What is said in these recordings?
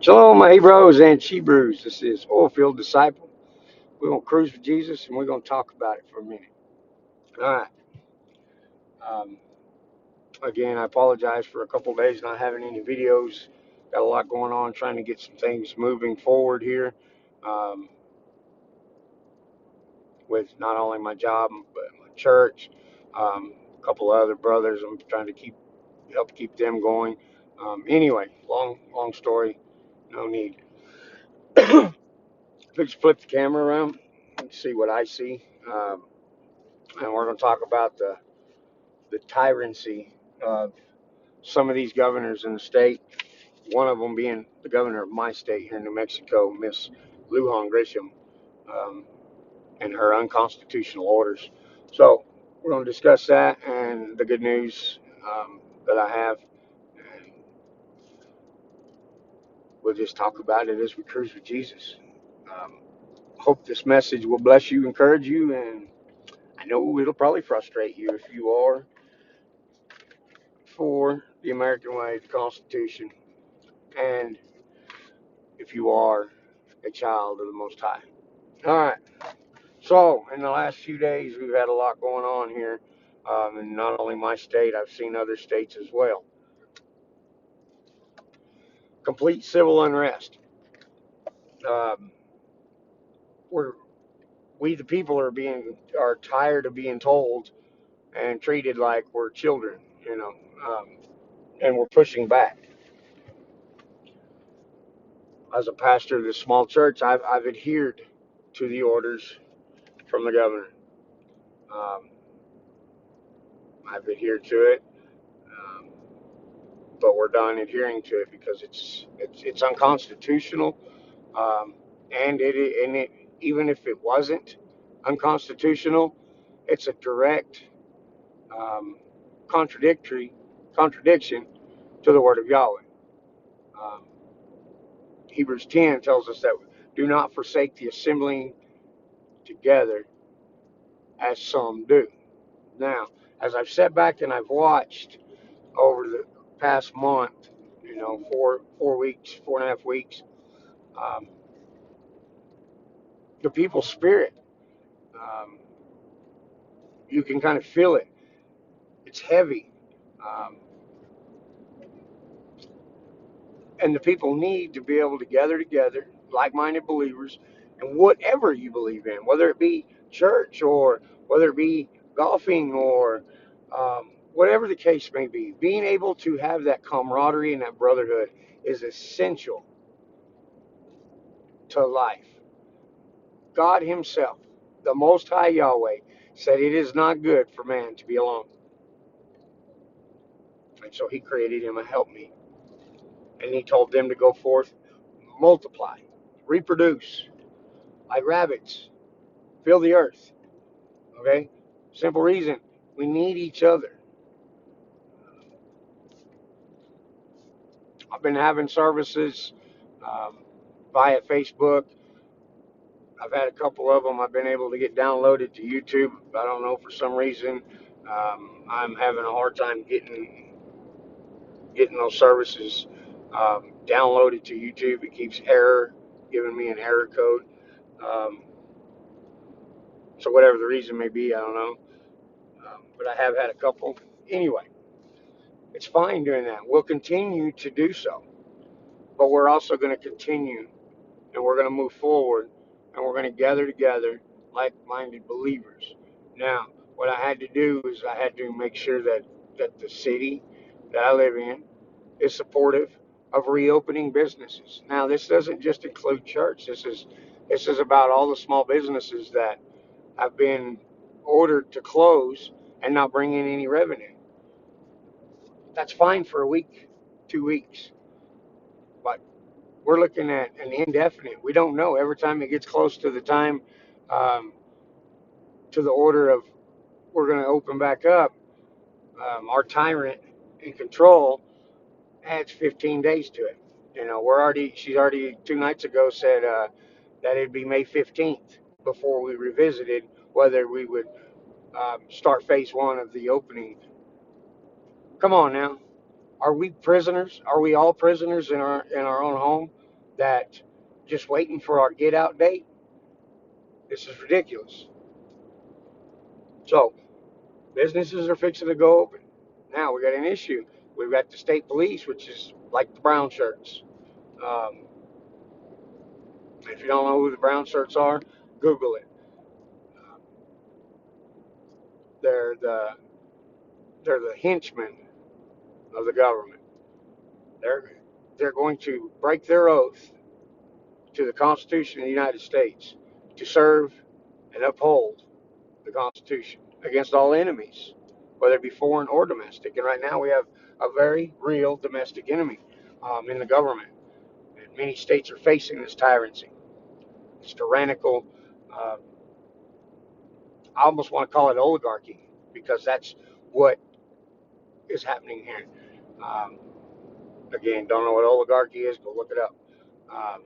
Shalom, my Hebrews and Hebrews. This is Oilfield Disciple. We're going to cruise with Jesus and we're going to talk about it for a minute. All right. Um, Again, I apologize for a couple of days not having any videos. Got a lot going on trying to get some things moving forward here um, with not only my job, but my church. A couple of other brothers. I'm trying to help keep them going. Anyway, long story. No need. Let's flip the camera around and see what I see. And we're going to talk about the tyranny of some of these governors in the state. One of them being the governor of my state here in New Mexico, Miss Lujan Grisham, um, and her unconstitutional orders. So we're going to discuss that and the good news that I have, and we'll just talk about it as we cruise with Jesus. Um, Hope this message will bless you, encourage you, and I know it'll probably frustrate you if you are for the American way, the Constitution, and if you are a child of the Most High. All right. So, in the last few days, we've had a lot going on here. And not only my state, I've seen other states as well. Complete civil unrest. Um, we're, we the people are tired of being told and treated like we're children, um, and we're pushing back. As a pastor of this small church, I've adhered to the orders from the governor. Um, I've adhered to it, um, but we're done adhering to it because it's unconstitutional. Um, and it even if it wasn't unconstitutional, it's a direct um, contradictory contradiction to the word of Yahweh. Um, Hebrews 10 tells us that do not forsake the assembling together as some do. Now, as I've sat back and I've watched over the past month, 4 weeks, 4.5 weeks, um, the people's spirit, um, you can kind of feel it. It's heavy. Um, and the people need to be able to gather together, like-minded believers, and whatever you believe in, whether it be church or whether it be golfing or whatever the case may be, being able to have that camaraderie and that brotherhood is essential to life. God himself, the Most High Yahweh, said it is not good for man to be alone. And so he created him a helpmeet. And he told them to go forth, multiply, reproduce, like rabbits, fill the earth. Okay? Simple reason. We need each other. I've been having services um, via Facebook. I've had a couple of them I've been able to get downloaded to YouTube. I don't know, for some reason. I'm having a hard time getting those services downloaded to YouTube. It keeps giving me an error code. Um, so whatever the reason may be, I don't know. But I have had a couple. Anyway, it's fine doing that. We'll continue to do so. But we're also going to continue and we're going to move forward and we're going to gather together like-minded believers. Now, what I had to do is I had to make sure that the city that I live in is supportive of reopening businesses. Now, this doesn't just include church. This is about all the small businesses that have been ordered to close and not bring in any revenue. That's fine for a week, 2 weeks, but we're looking at an indefinite. We don't know. Every time it gets close to the time, um, to the order of we're going to open back up, our tyrant in control adds 15 days to it. She's already 2 nights ago said that it'd be May 15th before we revisited whether we would start phase one of the opening. Come on now. Are we prisoners? Are we all prisoners in our own home? that just waiting for our get out date. This is ridiculous. So businesses are fixing to go open. Now we got an issue. We've got the state police, which is like the brown shirts. Um, if you don't know who the brown shirts are, Google it. Um, they're the they're the henchmen of the government. They're they're going to break their oath to the Constitution of the United States to serve and uphold the Constitution against all enemies, whether it be foreign or domestic. And right now we have a very real domestic enemy in the government. And many states are facing this tyranny, this tyrannical. Uh, I almost want to call it oligarchy because that's what is happening here. Um, Again, don't know what oligarchy is, go look it up. Um,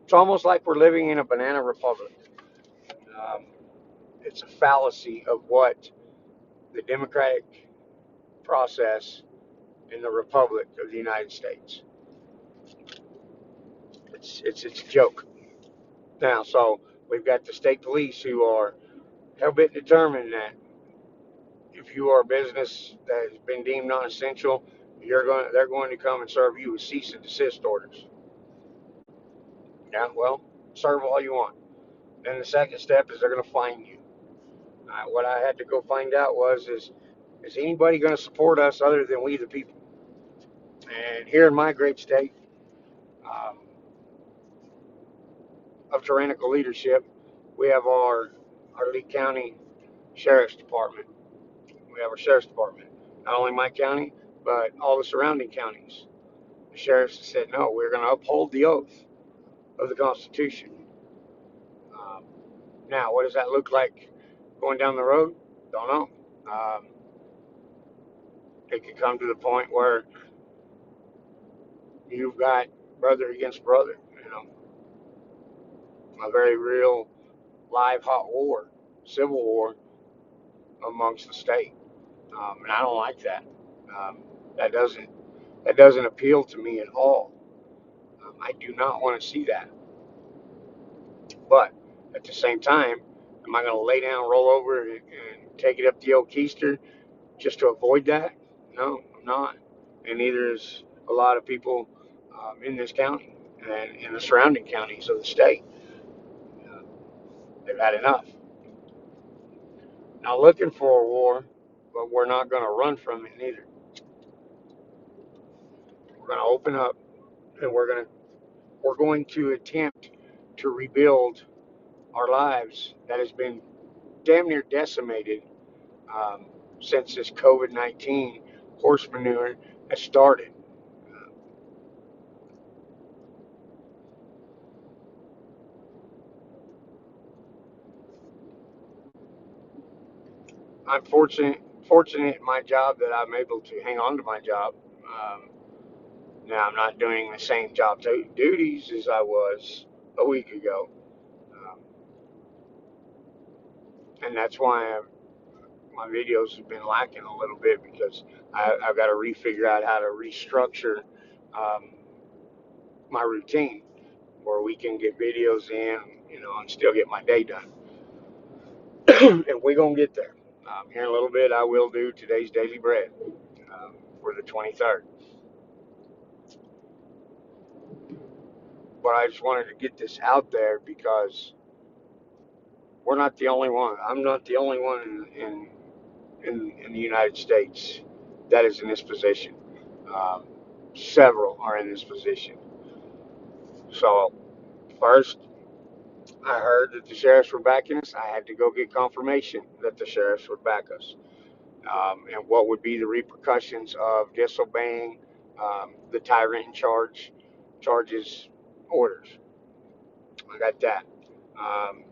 it's almost like we're living in a banana republic. Um, it's a fallacy of what the democratic process in the Republic of the United States. It's a joke. Now, so we've got the state police who are hell bent determined that if you are a business that has been deemed non-essential, they're going to come and serve you with cease and desist orders. Yeah, well, serve all you want. Then the second step is they're going to fine you. What I had to go find out is anybody going to support us other than we the people? And here in my great state um, of tyrannical leadership, we have our Lee County Sheriff's Department. We have our Sheriff's Department. Not only my county, but all the surrounding counties. The sheriffs have said, no, we're going to uphold the oath of the Constitution. Um, Now, what does that look like going down the road? Don't know. It could come to the point where you've got brother against brother, a very real live hot war, civil war amongst the state. And I don't like that. Um, that doesn't that doesn't appeal to me at all. I do not want to see that. But at the same time, am I going to lay down, roll over, and take it up the old keister just to avoid that? No, I'm not. And neither is a lot of people in this county and in the surrounding counties of the state. Uh, they've had enough. Not looking for a war, but we're not going to run from it neither. We're going to open up, and we're going to attempt to rebuild our lives that has been damn near decimated um, since this COVID-19 horse manure has started. I'm fortunate in my job that I'm able to hang on to my job. Um, Now I'm not doing the same job duties as I was a week ago, um, and that's why my videos have been lacking a little bit because I've got to refigure out how to restructure um, my routine where we can get videos in, and still get my day done. And we're gonna get there. Here in a little bit, I will do today's daily bread for the 23rd. But I just wanted to get this out there because we're not the only one. I'm not the only one in the United States that is in this position. Um, Several are in this position. So first, I heard that the sheriffs were backing us. I had to go get confirmation that the sheriffs would back us, and what would be the repercussions of disobeying the tyrant in charges orders. I got that. Um,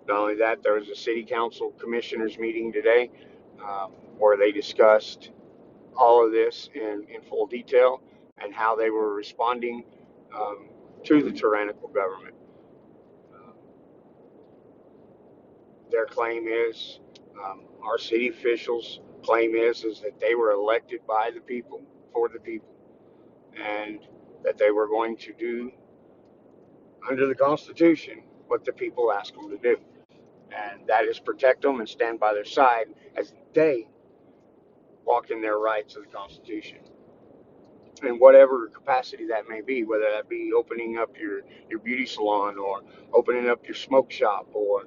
Not only that, there was a city council commissioners meeting today where they discussed all of this in full detail and how they were responding um, to the tyrannical government. Uh, their claim is Our city officials' claim is that they were elected by the people, for the people, and that they were going to do under the Constitution what the people ask them to do, and that is protect them and stand by their side as they walk in their rights of the Constitution, in whatever capacity that may be, whether that be opening up your beauty salon, or opening up your smoke shop, or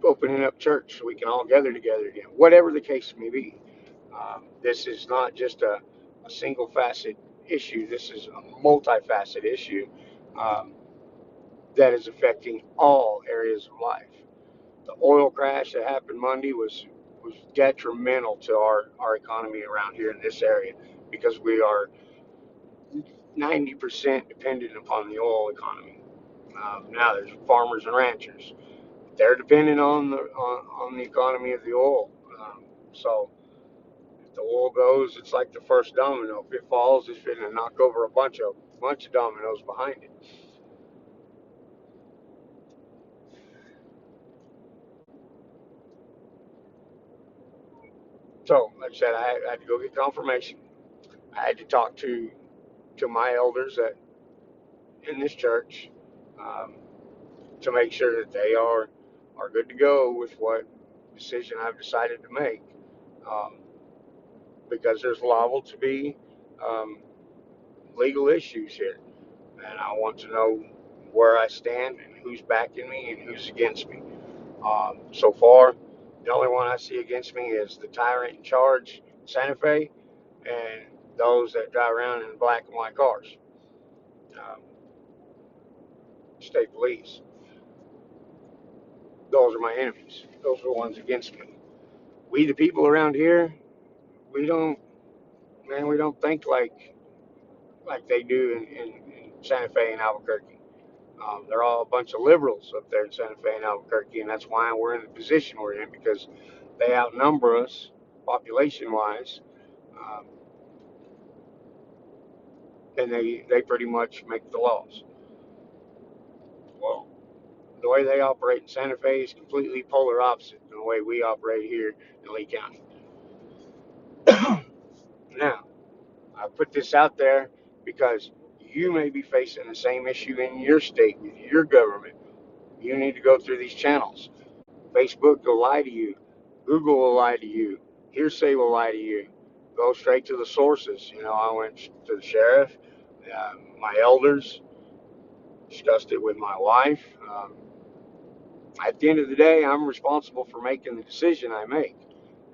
opening up church so we can all gather together again, whatever the case may be. This is not just a single facet issue. This is a multifaceted issue um, that is affecting all areas of life. The oil crash that happened Monday was detrimental to our economy around here in this area, because we are 90% dependent upon the oil economy. Now there's farmers and ranchers. They're dependent on the economy of the oil. So if the oil goes, it's like the first domino. If it falls, it's going to knock over a bunch of dominoes behind it. So, like I said, I had to go get confirmation. I had to talk to my elders in this church, um, to make sure that they are good to go with what decision I've decided to make, um, because there's liable to be um, legal issues here, and I want to know where I stand and who's backing me and who's against me. So far, the only one I see against me is the tyrant in charge, Santa Fe, and those that drive around in black and white cars, um, state police. Those are my enemies. Those are the ones against me. We, the people around here, we don't, man, we don't think like they do in Santa Fe and Albuquerque. They're all a bunch of liberals up there in Santa Fe and Albuquerque, and that's why we're in the position we're in, because they outnumber us population-wise, um, and they pretty much make the laws. Well, the way they operate in Santa Fe is completely polar opposite than the way we operate here in Lee County. Now, I put this out there because you may be facing the same issue in your state with your government. You need to go through these channels. Facebook will lie to you. Google will lie to you. Hearsay will lie to you. Go straight to the sources. I went to the sheriff, my elders, discussed it with my wife. At the end of the day, I'm responsible for making the decision I make.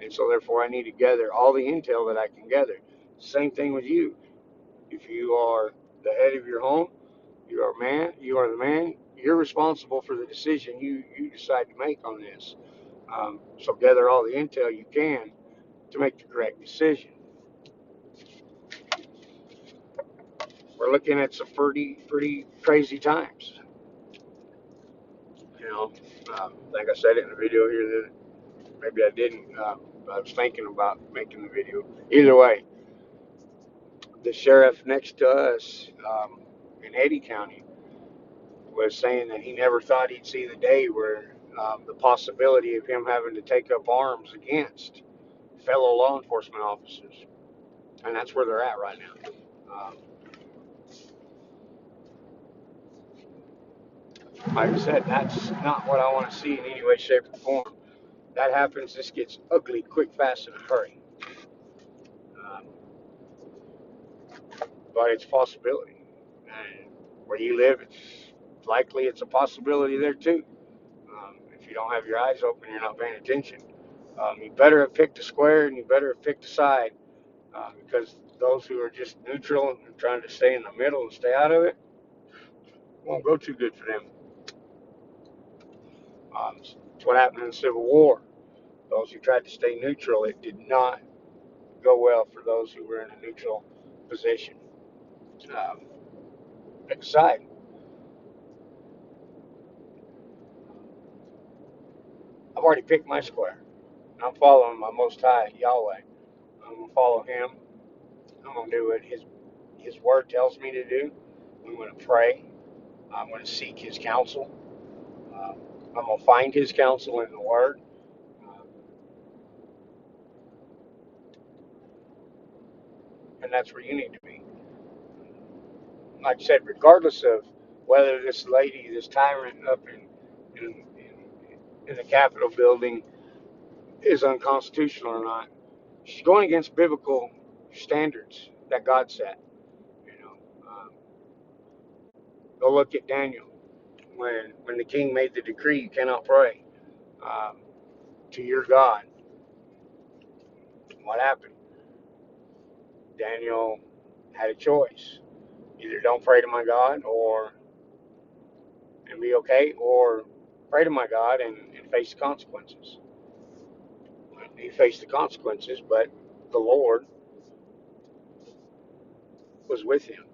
And so, therefore, I need to gather all the intel that I can gather. Same thing with you. If you are the head of your home, you are the man, you're responsible for the decision you decide to make on this. So, gather all the intel you can to make the correct decision. We're looking at some pretty crazy times. You know, I think I said it in the video here, that maybe I didn't. I was thinking about making the video. Either way, the sheriff next to us, in Eddy County, was saying that he never thought he'd see the day where the possibility of him having to take up arms against fellow law enforcement officers, and that's where they're at right now. Like I said, that's not what I want to see in any way, shape, or form. That happens, this gets ugly quick, fast, in a hurry. Um, but it's a possibility. And where you live, it's likely it's a possibility there too. If you don't have your eyes open, you're not paying attention. You better have picked a square, and you better have picked a side, because those who are just neutral and trying to stay in the middle and stay out of it won't go too good for them. It's what happened in the Civil War. Those who tried to stay neutral, it did not go well for those who were in a neutral position. Um, Pick a side. I've already picked my square. I'm following my Most High Yahweh. I'm gonna follow Him. I'm gonna do what His Word tells me to do. I'm gonna pray. I'm gonna seek His counsel. I'm gonna find His counsel in the Word, and that's where you need to be. Like I said, regardless of whether this lady, this tyrant up in the Capitol building is unconstitutional or not, she's going against biblical standards that God set. You know, go look at Daniel when the king made the decree, you cannot pray um, to your God. What happened? Daniel had a choice: either don't pray to my God, or and be okay, or pray to my God and face the consequences. He faced the consequences, but the Lord was with him.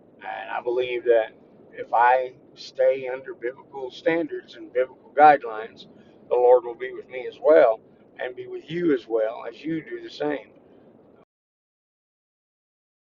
And I believe that if I stay under biblical standards and biblical guidelines, the Lord will be with me as well, and be with you as well as you do the same.